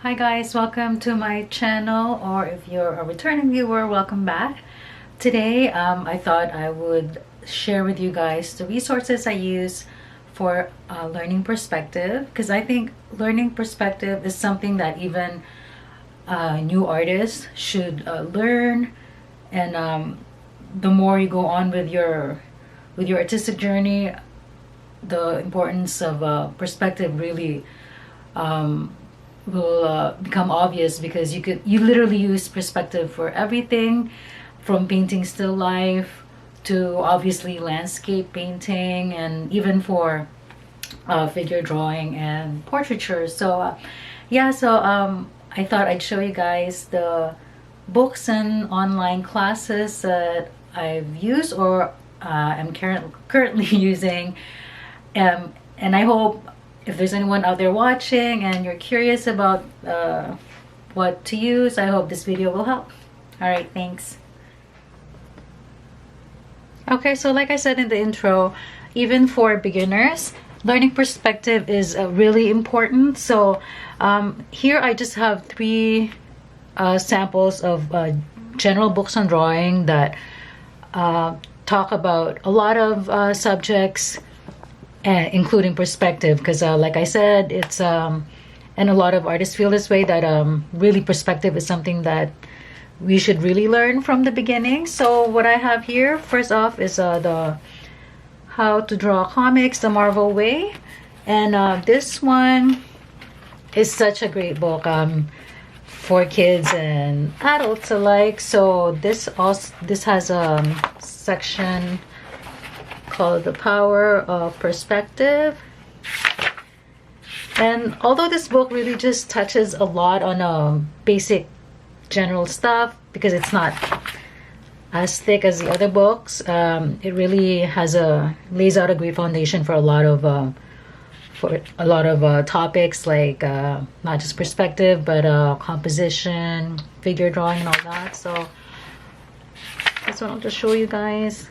Hi guys, welcome to my channel, or if you're a returning viewer, welcome back. Today I thought I would share with you guys the resources I use for learning perspective, because I think learning perspective is something that even new artists should learn. And the more you go on with your artistic journey, the importance of perspective really will become obvious, because you literally use perspective for everything, from painting still life to obviously landscape painting, and even for figure drawing and portraiture. So I thought I'd show you guys the books and online classes that I've used or am currently using, and I hope if there's anyone out there watching and you're curious about what to use, I hope this video will help. All right, thanks. Okay, so like I said in the intro, even for beginners, learning perspective is really important. So here I just have three samples of general books on drawing that talk about a lot of subjects, including perspective, because like I said, it's and a lot of artists feel this way, that really perspective is something that we should really learn from the beginning. So what I have here, first off, is the How to Draw Comics the Marvel Way, and this one is such a great book for kids and adults alike. So this has a section called The Power of Perspective. And although this book really just touches a lot on basic general stuff, because it's not as thick as the other books, it really lays out a great foundation for a lot of topics, like not just perspective, but composition, figure drawing, and all that. So this one I'll just show you guys.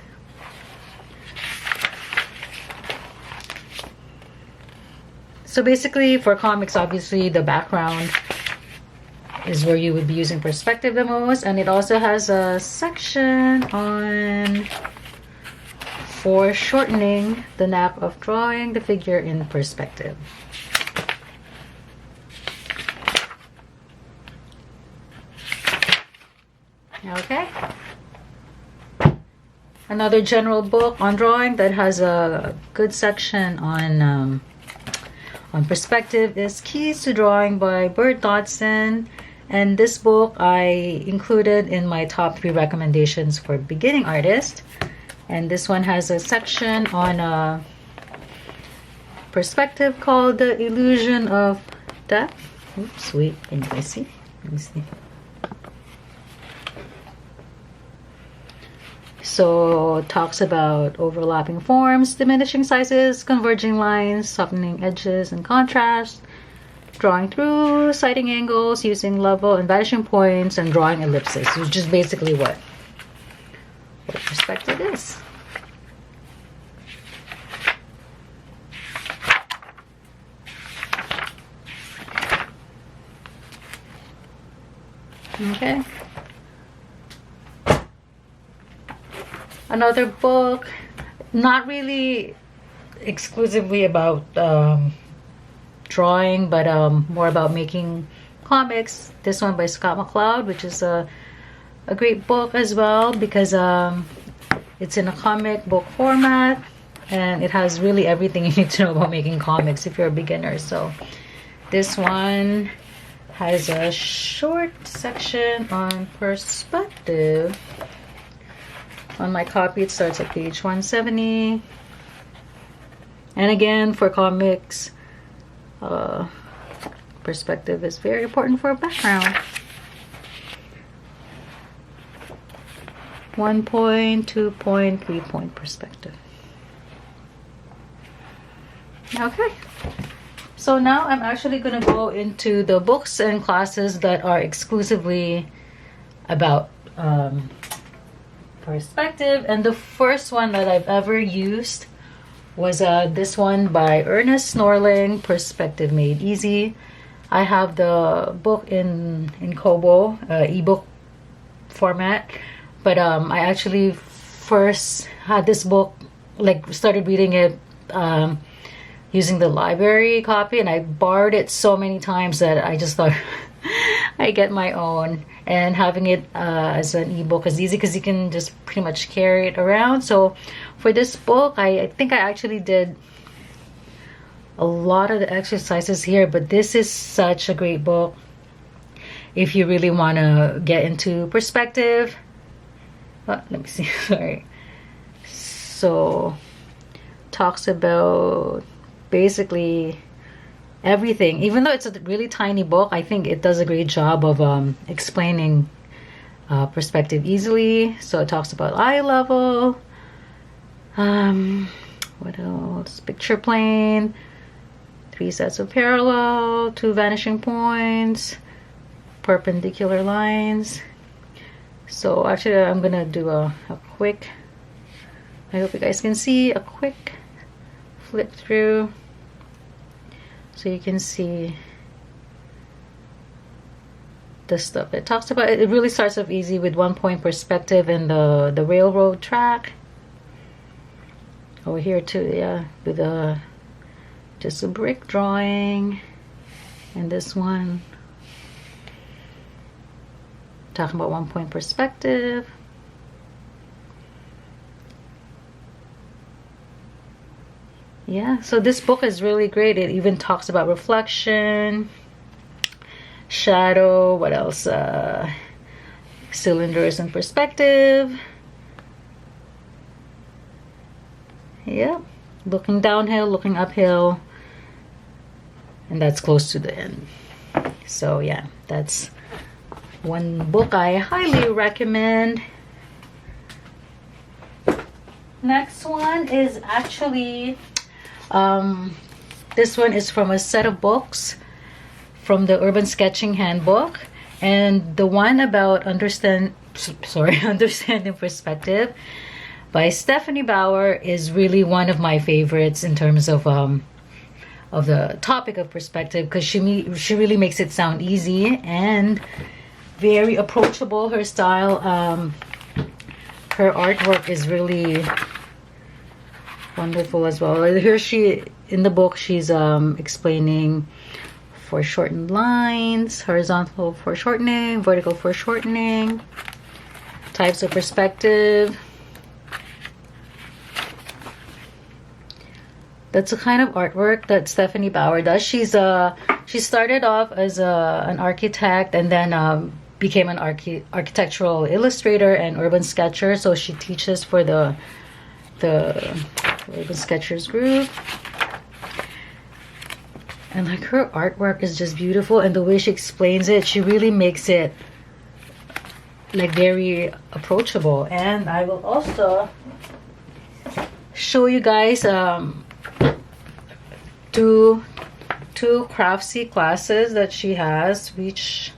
So basically, for comics, obviously the background is where you would be using perspective the most, and it also has a section on foreshortening the knack of drawing the figure in perspective. Okay. Another general book on drawing that has a good section on perspective is Keys to Drawing by Bert, Dodson. And this book I included in my top 3 recommendations for beginning artists. And this one has a section on perspective called The Illusion of Depth. Oops, wait, can you guys see? Let me see. So it talks about overlapping forms, diminishing sizes, converging lines, softening edges and contrast, drawing through, sighting angles, using level and vanishing points, and drawing ellipses, which is basically what perspective is. Okay. Another book, not really exclusively about drawing, but more about making comics. This one by Scott McCloud, which is a great book as well, because it's in a comic book format, and it has really everything you need to know about making comics if you're a beginner. So this one has a short section on perspective. On my copy, it starts at page 170. And again, for comics, perspective is very important for a background. 1 point, 2 point, 3 point perspective. Okay. So now I'm actually going to go into the books and classes that are exclusively about perspective. And the first one that I've ever used was this one by Ernest, Norling, Perspective Made Easy. I have the book in Kobo ebook format, but I actually first had this book, like started reading it using the library copy, and I borrowed it so many times that I just thought I get my own. And having it as an ebook is easy because you can just pretty much carry it around. So for this book, I think I actually did a lot of the exercises here, but this is such a great book if you really want to get into perspective. Let me see. Sorry. So talks about basically everything. Even though it's a really tiny book, I think it does a great job of explaining perspective easily. So it talks about eye level, what else, picture plane, 3 sets of parallel, 2 vanishing points, perpendicular lines. So actually I'm gonna do a quick, I hope you guys can see, a quick flip through so you can see the stuff it talks about. It really starts off easy with 1 point perspective and the railroad track. Over here too, yeah, with just a brick drawing. And this one talking about 1 point perspective. Yeah, so this book is really great. It even talks about reflection, shadow, what else, cylinders and perspective. Yeah, looking downhill, looking uphill, and that's close to the end. So yeah, that's one book I highly recommend. Next one is actually this one is from a set of books from the Urban Sketching Handbook, and the one about understanding perspective by Stephanie Bauer is really one of my favorites in terms of the topic of perspective, because she really makes it sound easy and very approachable. Her style, her artwork is really wonderful as well. Here in the book she's explaining foreshortened lines, horizontal foreshortening, vertical foreshortening, types of perspective. That's the kind of artwork that Stephanie Bauer does. She started off as an architect and then became an architectural illustrator and urban sketcher. So she teaches for the Urban Sketchers group. And like, her artwork is just beautiful, and the way she explains it, she really makes it like very approachable. And I will also show you guys two Craftsy classes that she has, which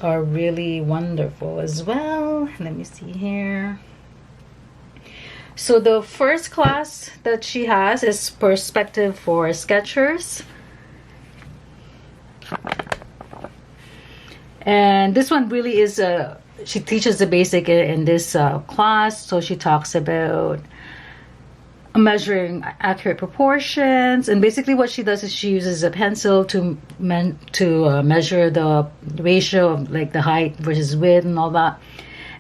are really wonderful as well. Let me see here. So the first class that she has is Perspective for Sketchers. And this one really is she teaches the basic in this class. So she talks about measuring accurate proportions, and basically what she does is she uses a pencil to measure the ratio of like the height versus width and all that.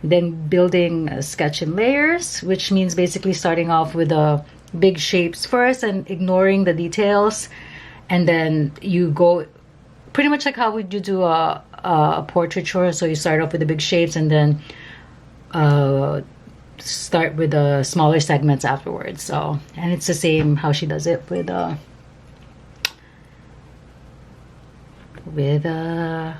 Then building a sketch in layers, which means basically starting off with the big shapes first and ignoring the details, and then you go pretty much like how would you do a portraiture. So you start off with the big shapes and then start with the smaller segments afterwards. So, and it's the same how she does it with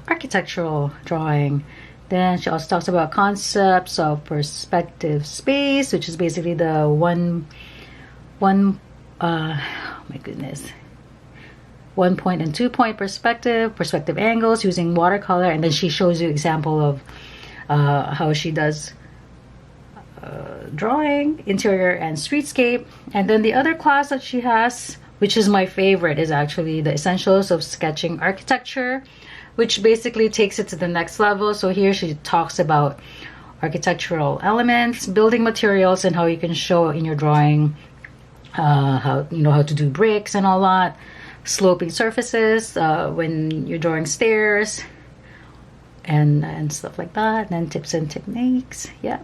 architectural drawing. Then she also talks about concepts of perspective space, which is basically the one oh my goodness, 1 point and 2 point perspective angles using watercolor. And then she shows you example of how she does drawing, interior and streetscape. And then the other class that she has, which is my favorite, is actually the Essentials of Sketching Architecture, which basically takes it to the next level. So here she talks about architectural elements, building materials, and how you can show in your drawing how to do bricks and all that, sloping surfaces when you're drawing stairs, and stuff like that, and then tips and techniques. Yeah.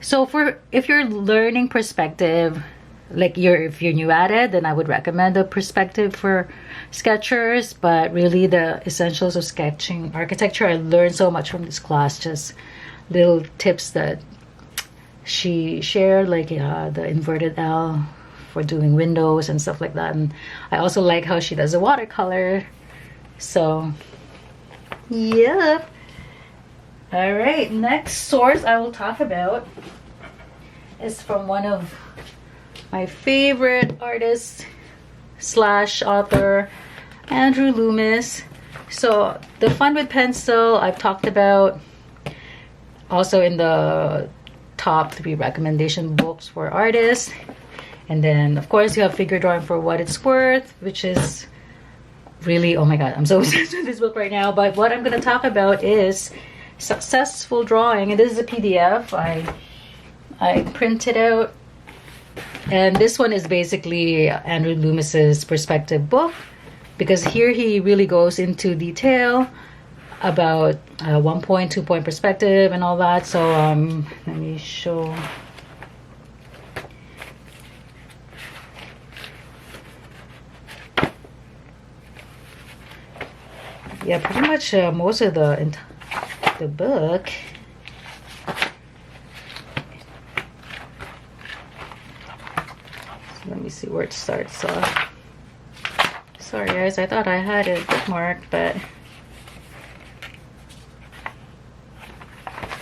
So if you're learning perspective, like if you're new at it, then I would recommend the perspective for sketchers. But really, the Essentials of Sketching Architecture, I learned so much from this class. Just little tips that she shared, like the inverted L for doing windows and stuff like that. And I also like how she does a watercolor. So yep. All right, next source I will talk about is from one of my favorite artists slash author, Andrew Loomis. So the Fun with Pencil I've talked about, also in the top 3 recommendation books for artists. And then of course you have Figure Drawing for What It's Worth, which is really, oh my god, I'm so obsessed with this book right now. But what I'm going to talk about is Successful Drawing, and this is a PDF I printed out. And this one is basically Andrew Loomis's perspective book, because here he really goes into detail about 1 point, 2 point perspective and all that. So let me show. Yeah, pretty much most of the book. Let me see where it starts. Sorry guys, I thought I had it bookmarked, but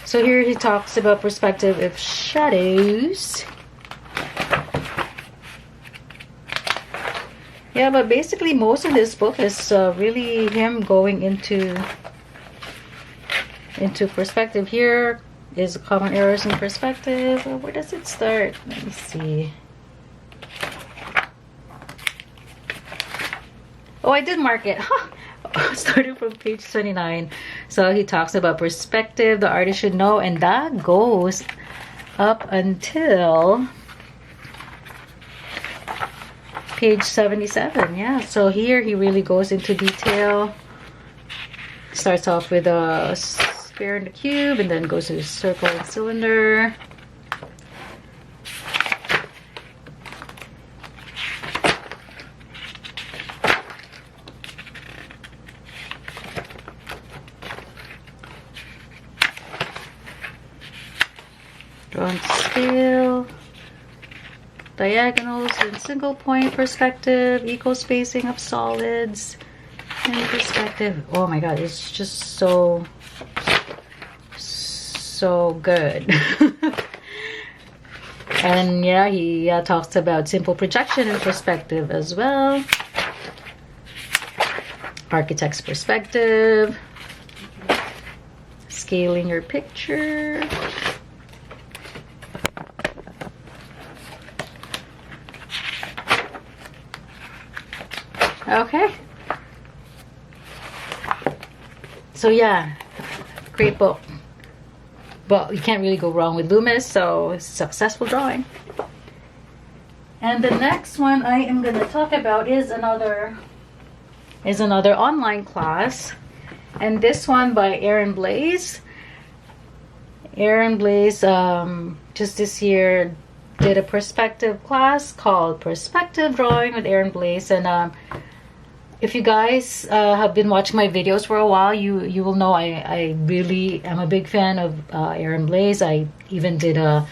so here he talks about perspective of shadows. Yeah, but basically most of this book is really him going into perspective. Here is common errors in perspective. Where does it start? Let me see. Oh, I did mark it. Starting from page 29. So he talks about perspective the artist should know, and that goes up until page 77. Yeah, so here he really goes into detail. Starts off with a sphere and a cube, and then goes to circle and cylinder. Drawing to scale, diagonals and single point perspective, equal spacing of solids and perspective. Oh my god, it's just so good. And yeah, he talks about simple projection and perspective as well, architect's perspective, scaling your picture. Okay, so yeah, great book, but you can't really go wrong with Loomis. So Successful Drawing. And the next one I am going to talk about is another online class, and this one by Aaron Blaise. Aaron Blaise just this year did a perspective class called Perspective Drawing with Aaron Blaise. And if you guys have been watching my videos for a while, you will know I really am a big fan of Aaron Blaise. I even did a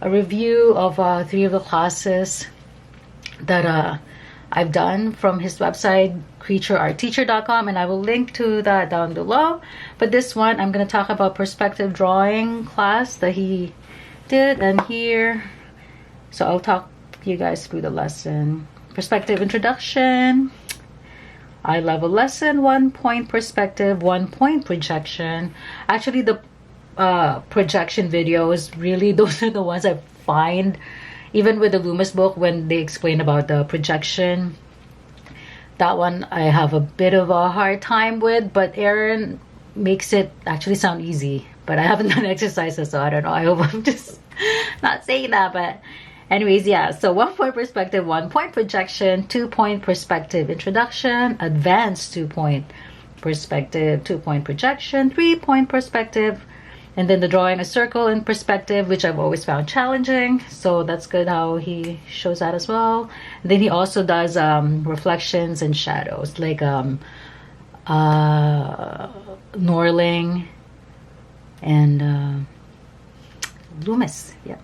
review of 3 of the classes that I've done from his website, creatureartteacher.com, and I will link to that down below. But this one, I'm going to talk about perspective drawing class that he did. And here, so I'll talk you guys through the lesson. Perspective introduction, eye level lesson, 1 point perspective, 1 point projection. Actually, the projection videos, really, those are the ones I find even with the Loomis book, when they explain about the projection, that one I have a bit of a hard time with, but Aaron makes it actually sound easy. But I haven't done exercises, so I don't know. I hope I'm just not saying that. But anyways, yeah. So 1 point perspective, 1 point projection, 2 point perspective introduction, advanced 2 point perspective, 2 point projection, 3 point perspective, and then the drawing a circle in perspective, which I've always found challenging. So that's good how he shows that as well. And then he also does reflections and shadows, like Norling and Loomis. Yeah.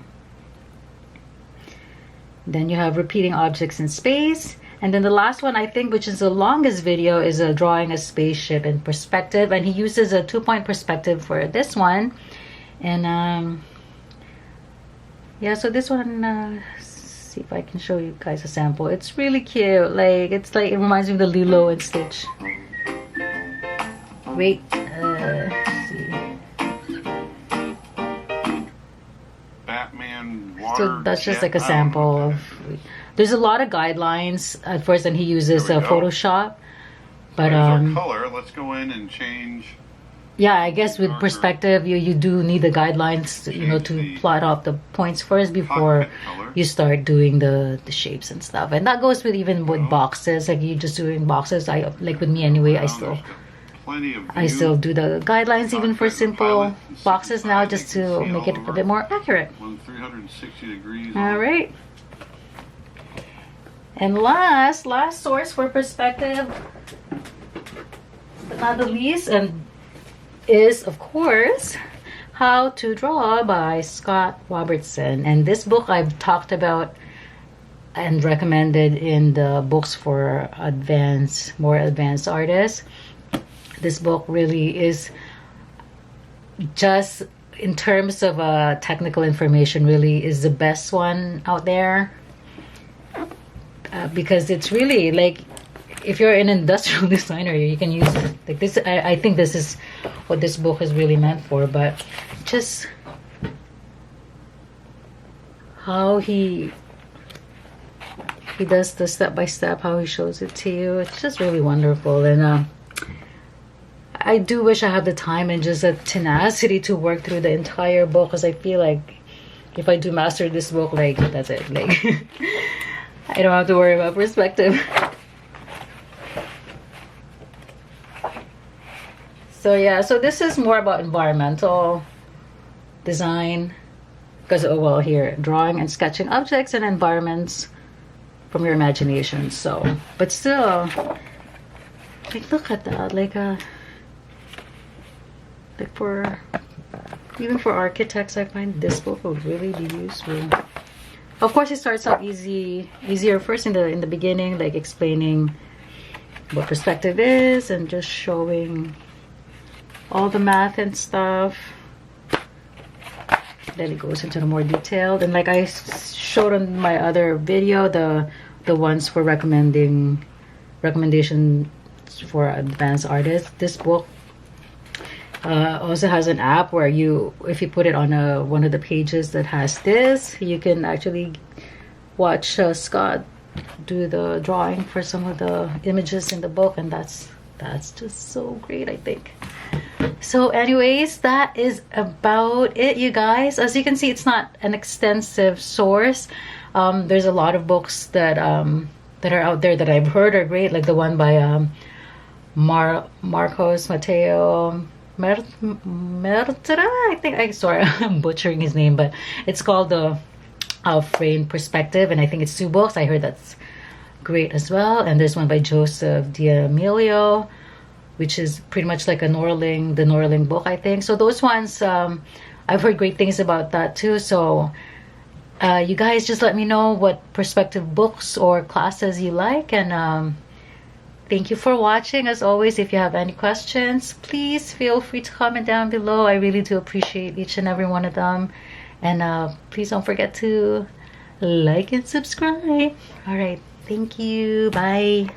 Then you have repeating objects in space. And then the last one, I think, which is the longest video, is drawing a spaceship in perspective. And he uses a 2 point perspective for this one. And yeah, so this one, see if I can show you guys a sample. It's really cute. Like, it's like, it reminds me of the Lilo and Stitch. Wait, let's see. Batman water. So that's just like a sample of. There's a lot of guidelines at first, and he uses Photoshop. But our color. Let's go in and change. Yeah, I guess with perspective, you do need the guidelines, you know, to plot out the points first before you start doing the shapes and stuff. And that goes with even with boxes. Like, you just doing boxes. I like with me anyway. I still do the guidelines even for simple boxes now, just to make it a bit more accurate. 360 degrees. All right. And last source for perspective, but not the least, and is of course How to Draw by Scott Robertson. And this book I've talked about and recommended in the books for more advanced artists. This book really is, just in terms of technical information, really is the best one out there. Because it's really like, if you're an industrial designer, you can use it. Like this, I think this is what this book is really meant for. But just how he does the step by step, how he shows it to you, it's just really wonderful. And I do wish I had the time and just a tenacity to work through the entire book, because I feel like if I do master this book, like, that's it. Like, I don't have to worry about perspective. So yeah, so this is more about environmental design, because, oh well, here, drawing and sketching objects and environments from your imagination. So, but still, like, look at that, like for, even for architects, I find this book will really be useful. Of course, it starts out easier first in the beginning, like explaining what perspective is and just showing all the math and stuff. Then it goes into the more detailed, and like I showed on my other video, the ones for recommendations for advanced artists. This book also has an app where if you put it on one of the pages that has this, you can actually watch Scott do the drawing for some of the images in the book, and that's just so great, I think. So anyways, that is about it, you guys. As you can see, it's not an extensive source. There's a lot of books that are out there that I've heard are great, like the one by Marcos Mateo Mertera, I think. Sorry, I'm butchering his name, but it's called the Framed Perspective, and I think it's 2 books. I heard that's great as well. And there's one by Joseph D'Amelio, which is pretty much like the Norling book, I think. So those ones, I've heard great things about that too. So you guys just let me know what perspective books or classes you like, and thank you for watching. As always, if you have any questions, please feel free to comment down below. I really do appreciate each and every one of them. And please don't forget to like and subscribe. All right, thank you. Bye.